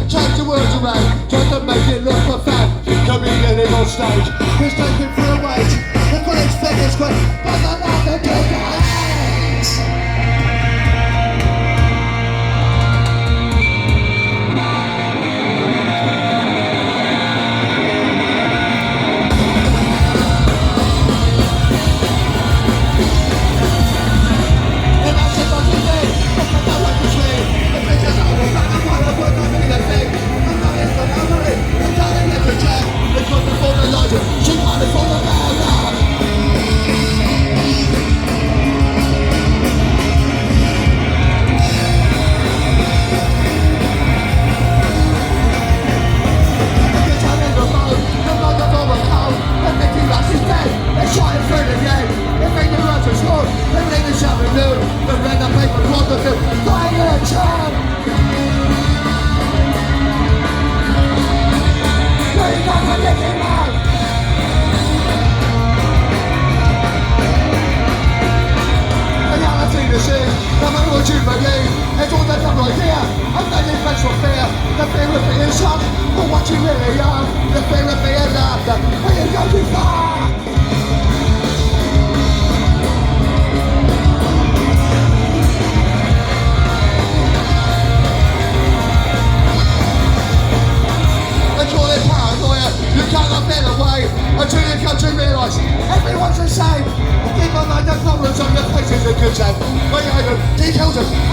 Change the words around, try to make it look profound. Comedian is on stage, he's taking for a weight. The critics think it's great, but they're not the big hands. And I said, what you think? I know what you say. The pictures are all back, I'm not going to be the thing. I'm not in the memory, I'm telling you to check. Because before the logic, she wanted for the man. The fear of being shocked for what you really are. The fear of being laughed at when you go too far. They call it paranoia. You cannot get away until you come to realise everyone's the same. Keep on like the problems on your faces a good time. When you have details of